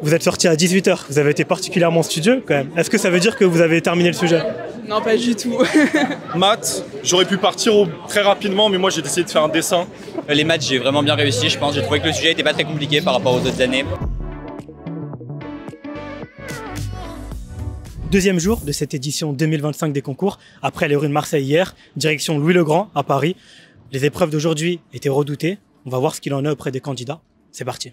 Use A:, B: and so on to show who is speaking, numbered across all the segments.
A: Vous êtes sorti à 18 h, vous avez été particulièrement studieux quand même. Est-ce que ça veut dire que vous avez terminé le sujet?
B: Non, pas du tout.
C: Maths, j'aurais pu partir très rapidement, mais moi j'ai décidé de faire un dessin.
D: Les maths, j'ai vraiment bien réussi, je pense. J'ai trouvé que le sujet n'était pas très compliqué par rapport aux autres années.
A: Deuxième jour de cette édition 2025 des concours, après les rues de Marseille hier, direction Louis-le-Grand à Paris. Les épreuves d'aujourd'hui étaient redoutées. On va voir ce qu'il en est auprès des candidats. C'est parti.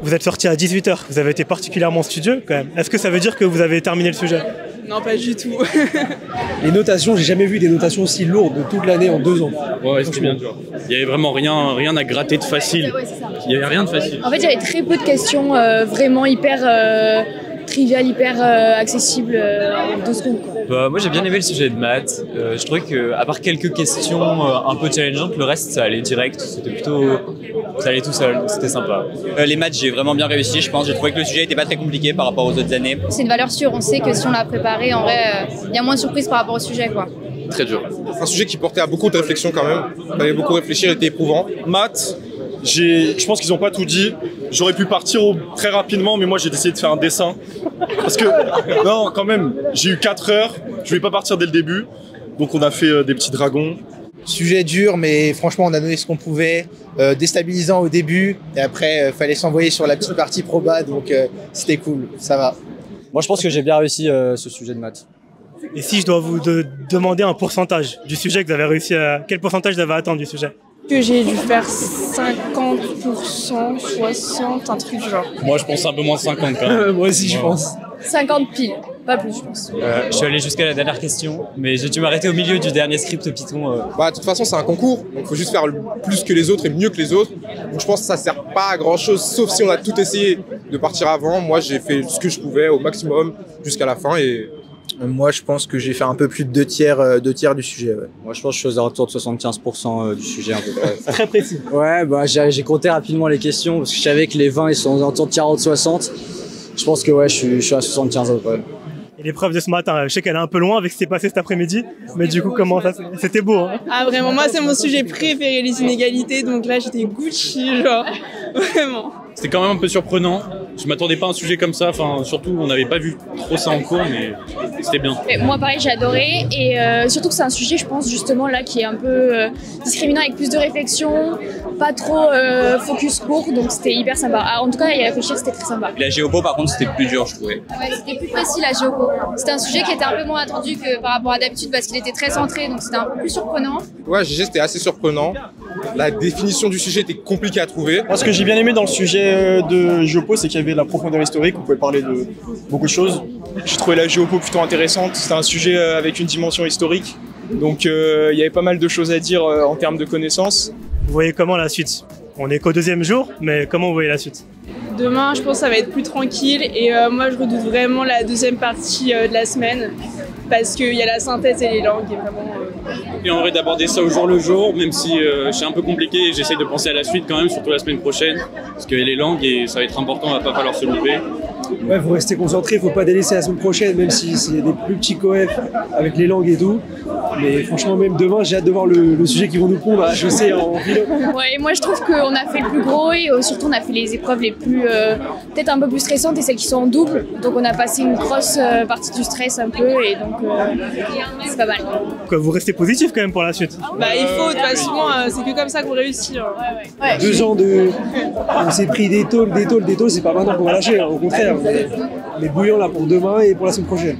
A: Vous êtes sorti à 18 h, vous avez été particulièrement studieux quand même. Est-ce que ça veut dire que vous avez terminé le sujet?
B: Non, pas du tout.
E: Les notations, j'ai jamais vu des notations aussi lourdes de toute l'année en 2 ans.
F: Ouais, c'était bien dur. Il y avait vraiment rien à gratter de facile. Il y avait rien de facile.
G: En fait, il y avait très peu de questions vraiment hyper triviales, hyper accessibles en 2 secondes.
H: Moi j'ai bien aimé le sujet de maths. Je trouvais qu'à part quelques questions un peu challengeantes, le reste ça allait direct. Ça allait tout seul, c'était sympa.
D: Les maths, j'ai vraiment bien réussi, je pense. J'ai trouvé que le sujet n'était pas très compliqué par rapport aux autres années.
G: C'est une valeur sûre, on sait que si on l'a préparé, en vrai, il y a moins de surprises par rapport au sujet, quoi.
I: Très dur. Un sujet qui portait à beaucoup de réflexion quand même. Il fallait beaucoup réfléchir, il était éprouvant.
C: Maths, je pense qu'ils n'ont pas tout dit. J'aurais pu partir très rapidement, mais moi j'ai décidé de faire un dessin. Parce que, non, quand même, j'ai eu 4 heures, je ne vais pas partir dès le début. Donc on a fait des petits dragons.
J: Sujet dur, mais franchement on a donné ce qu'on pouvait, déstabilisant au début, et après fallait s'envoyer sur la petite partie proba, donc c'était cool, ça va.
K: Moi je pense que j'ai bien réussi ce sujet de maths.
A: Et si je dois vous demander un pourcentage du sujet que vous avez réussi à... Quel pourcentage vous avez atteint du sujet?
B: Que j'ai dû faire 50%, 60%, un truc du genre.
F: Moi je pense un peu moins de 50 quand même.
E: Moi aussi je pense.
G: 50 piles, pas plus, je pense.
H: Je suis allé jusqu'à la dernière question, mais j'ai dû m'arrêter au milieu du dernier script Python.
I: De toute façon c'est un concours, donc il faut juste faire plus que les autres et mieux que les autres. Donc je pense que ça sert pas à grand chose, sauf si on a tout essayé de partir avant. Moi j'ai fait ce que je pouvais au maximum jusqu'à la fin et...
J: Moi je pense que j'ai fait un peu plus de 2 tiers du sujet. Ouais.
K: Moi je pense que je suis aux alentours de 75% du sujet à peu près.
A: Très précis.
K: Ouais, j'ai compté rapidement les questions parce que je savais que les 20 ils sont aux alentours de 40-60. Je pense que ouais, je suis à 75 à peu près.
A: Et l'épreuve de ce matin, je sais qu'elle est un peu loin avec ce qui s'est passé cet après-midi, mais du coup comment ça, c'était beau hein?
B: Ah vraiment, moi c'est mon sujet préféré, les inégalités, donc là j'étais Gucci, genre, vraiment.
F: C'était quand même un peu surprenant. Je m'attendais pas à un sujet comme ça, enfin surtout on n'avait pas vu trop ça en cours, mais c'était bien.
G: Et moi pareil, j'ai adoré, et surtout que c'est un sujet, je pense justement là qui est un peu discriminant avec plus de réflexion, pas trop focus court, donc c'était hyper sympa. En tout cas, y réfléchir, c'était très sympa.
D: La géopo par contre c'était plus dur, je trouvais.
G: Ouais, c'était plus précis la géopo. C'était un sujet qui était un peu moins attendu que par rapport à d'habitude parce qu'il était très centré, donc c'était un peu plus surprenant.
I: Ouais, GG c'était assez surprenant. La définition du sujet était compliquée à trouver.
E: Moi, ce que j'ai bien aimé dans le sujet de géopo, c'est qu'il y avait de la profondeur historique, on pouvait parler de beaucoup de choses. J'ai trouvé la géopo plutôt intéressante, c'était un sujet avec une dimension historique, donc il y avait pas mal de choses à dire en termes de connaissances.
A: Vous voyez comment la suite? On est qu'au 2e jour, mais comment vous voyez la suite?
B: Demain, je pense que ça va être plus tranquille et moi je redoute vraiment la deuxième partie de la semaine parce qu'il y a la synthèse et les langues et vraiment...
F: Et en vrai d'aborder ça au jour le jour, même si c'est un peu compliqué et j'essaye de penser à la suite quand même, surtout la semaine prochaine, parce qu'il y a les langues et ça va être important, il va pas falloir se louper.
E: Ouais, faut rester concentré, faut pas délaisser la semaine prochaine, même s'il y a des plus petits coefs avec les langues et tout. Mais franchement, même demain, j'ai hâte de voir le sujet qu'ils vont nous pondre à HEC en philo.
G: Ouais, moi je trouve qu'on a fait le plus gros et surtout on a fait les épreuves les plus peut-être un peu plus stressantes et celles qui sont en double. Donc on a passé une grosse partie du stress un peu et donc c'est pas mal.
A: Vous restez positif quand même pour la suite?
B: Il faut, de toute façon, c'est que comme ça qu'on réussit.
G: Ouais.
E: 2 ans on s'est pris des tôles, c'est pas maintenant qu'on va lâcher, hein, au contraire. On est bouillant là pour demain et pour la semaine prochaine.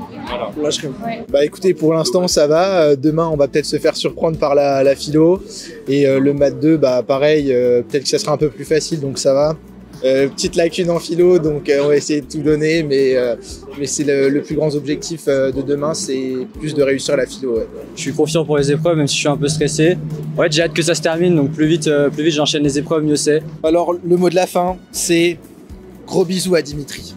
E: On lâcherait.
J: Ouais. Écoutez, pour l'instant ça va, demain on va peut-être se faire surprendre par la philo, et le maths 2, pareil, peut-être que ça sera un peu plus facile, donc ça va. Petite lacune en philo, donc on va essayer de tout donner, mais c'est le plus grand objectif de demain, c'est plus de réussir la philo. Ouais.
K: Je suis confiant pour les épreuves, même si je suis un peu stressé. Ouais, j'ai hâte que ça se termine, donc plus vite j'enchaîne les épreuves, mieux c'est.
J: Alors le mot de la fin, c'est gros bisous à Dimitri.